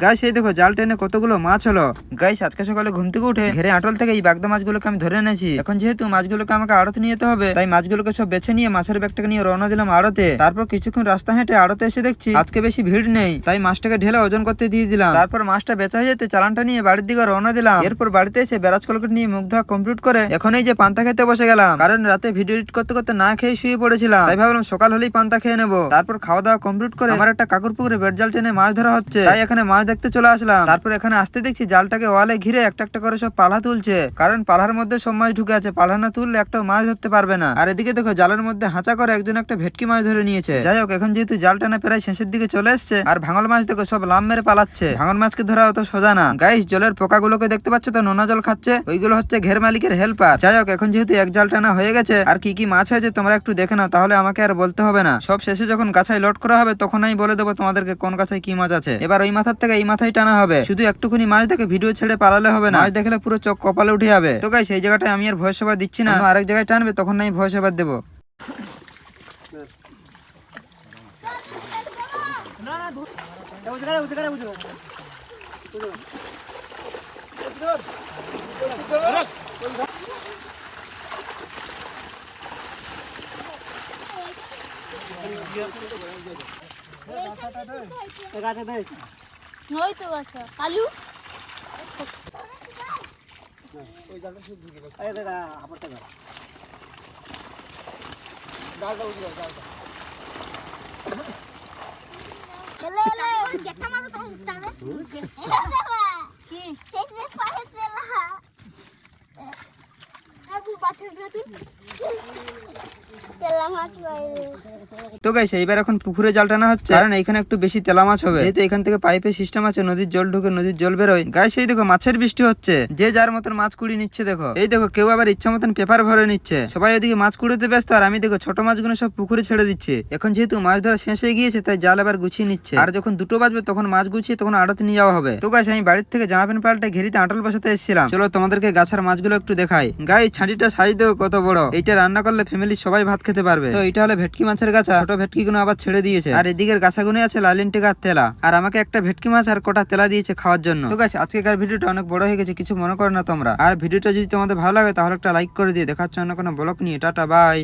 Guys এই দেখো জাল টেনে কতগুলো মাছ হলো। গাইস আজকে সকালে ঘুম থেকে উঠে ঘেরে আটল থেকে এই বাগদা মাছগুলোকে আমি ধরে এনেছি। এখন যেহেতু মাছগুলোকে আমাকে আড়তে নিয়ে যেতে হবে, তাই মাছগুলোকে সব বেছে নিয়ে মাছের ব্যাগটাকে নিয়ে রওনা দিলাম আড়তে। তারপর কিছুক্ষণ রাস্তা হেঁটে আড়তে এসে দেখছি আজকে বেশি ভিড় নেই, তাই মাছটাকে ঢেলে ওজন করতে দিয়ে দিলাম। তারপর মাছটা বেচা হয়ে যেতে চালানটা নিয়ে বাড়ির দিকে রওনা দিলাম। এরপর বাড়িতে এসে বেরাজ কলকেট নিয়ে মুখ ধোয়া কমপ্লিট করে এখন এই যে পান্তা খেতে বসে গেলাম, কারণ রাতে ভিডিও এডিট করতে করতে না খেয়ে শুয়ে পড়েছিলাম, তাই ভাবলাম সকাল হলেই পান্তা খেয়ে নেবো। তারপর খাওয়া দাওয়া কমপ্লিট করে আমার একটা কাকুর পুকুরে বেড় জাল টেনে মাছ ধরা হচ্ছে, তাই এখানে মাছ দেখতে চলে আসলাম। তারপর এখানে আসতে দেখছি জালটাকে ওয়ালে ঘিরে একটা একটা করে সব পালা তুলছে, কারণ পালার মধ্যে সব মাছ ঢুকে আছে, পালা না তুললে একটাও মাছ ধরতে পারবে না। আর এদিকে দেখো জালের মধ্যে হাঁচা করে একজন একটা ভেটকি মাছ ধরে নিয়েছে। যাই হোক এখন যেহেতু জাল টানা প্রায় শেষের দিকে চলে এসছে, আর ভাঙল মাছ দেখো সব লাম মেরে পালাচ্ছে। ভাঙল মাছকে ধরা অত সোজা না। গাইস জলের পোকাগুলোকে দেখতে পাচ্ছ তো, নোনা জল খাচ্ছে, ওইগুলো হচ্ছে ঘের মালিকের হেল্পার। যাই হোক এখন যেহেতু এক জাল টানা হয়ে গেছে, আর কি কি মাছ হয়েছে তোমরা একটু দেখে নাও, তাহলে আমাকে আর বলতে হবে না। সব শেষে যখন গাছায় লোড করা হবে তখন আমি বলে দেবো তোমাদেরকে কোন গাছায় কি মাছ আছে। এবার ওই মাথার থেকে এই মাথায় টানা হবে, শুধু একটুখানি মাছ দেখে ভিডিও ছেড়ে পালালে হবে না, মাছ দেখলে পুরো চোখ কপালে উঠে যাবে। তো গাইস সেই জায়গাটায় আমি আর ভয়েস ওভার দিচ্ছি না, আরেক জায়গায় টানবে তখন আমি ভয়েস ওভার দেবো। ওই তো আচ্ছা কালু তো গাইস এইবার এখন পুকুরে জাল টানা হচ্ছে, কারণ এখানে একটু বেশি তেলা মাছ হবে, যেহেতু এখান থেকে পাইপের সিস্টেম আছে, নদীর জল ঢুকে নদীর জল বেরোয়। গাইস এই দেখো মাছের বৃষ্টি হচ্ছে, যে যার মতন মাছ কুড়ি নিচ্ছে। দেখো এই দেখো কেউ আবার ইচ্ছা মতন পেপার ভরে নিচ্ছে, সবাই ওদিকে মাছ কুড়িতে ব্যস্ত, আর আমি দেখো ছোট মাছগুলো সব পুকুরে ছেড়ে দিচ্ছে। এখন যেহেতু মাছ ধরা শেষ হয়ে গিয়েছে, তাই জাল আবার গুছিয়ে নিচ্ছে, আর যখন 2টো বাজবে তখন মাছ গুছিয়ে তখন আড়তে নিয়ে যাওয়া হবে। তো গাইস আমি বাড়ির থেকে জামা প্যান্ট পাল্টে ঘেরিতে আটল বসাতে এসেছিলাম, চলো তোমাদেরকে গাছের মাছগুলো একটু দেখাই। গাইস ছাঁটিটা সাইজ দেখো কত বড়, এইটা রান্না করলে ফ্যামিলির সবাই ভাত খেতে পারবে। তো এটা হলো ভেটকি মাছের গাছা, ছোট ভেটকি গুলো আবার ছেড়ে দিয়েছে, আর এদিকের গাছাগুনে আছে লালিন টেকা তেলা, আর আমাকে একটা ভেটকি মাছ আর কটা তেলা দিয়েছে খাওয়ার জন্য। তো গাইস আজকের ভিডিওটা অনেক বড় হয়ে গেছে, কিছু মনে করো না তোমরা। আর ভিডিওটা যদি তোমাদের ভালো লাগে তাহলে একটা লাইক করে দিয়ে দেখাচ্ছ অন্য কোনো ব্লগ নিয়ে। Tata bye.